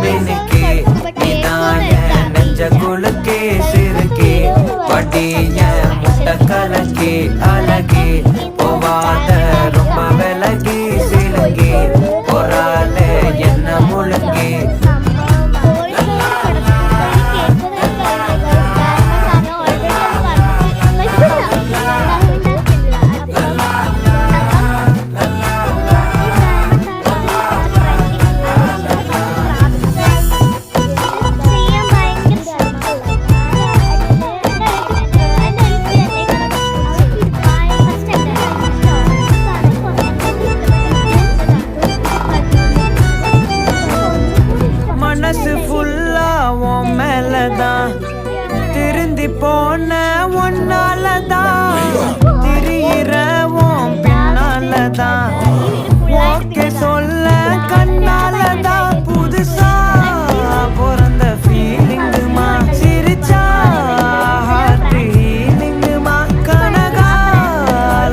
मिनके निदाय नंजगुलके सिरके पटिय मुटकलके अलगे पोवाद रुम्ब वेलगे सिलगे पोराले एन्न मुलगे திருந்தி போன ஒன்னாலதான் திரியிறவும் பின்னாலதான் ஓகே சொல்ல கண்ணாலதான் புதுசா பிறந்த ஃபீலிங்குமா சிரிச்சா ஹார்ட் ஹீலிங்குமா கனகா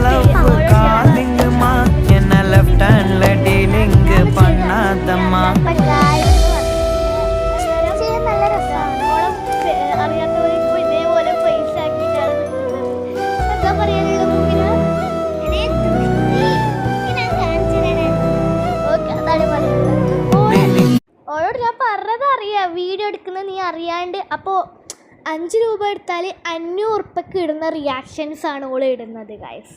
லவ் காலிங்குமா என்ன லெஃப்ட் ஹேண்ட்ல டீலிங் பண்ணாதம்மா ഓളോട് ഞാൻ പറഞ്ഞതറിയാം വീഡിയോ എടുക്കുന്നത് നീ അറിയാണ്ട്. അപ്പോൾ 5 രൂപ എടുത്താൽ 500 ഉറുപ്പ്യക്ക് ഇടുന്ന റിയാക്ഷൻസ് ആണ് ഓൾ ഇടുന്നത് ഗൈസ്.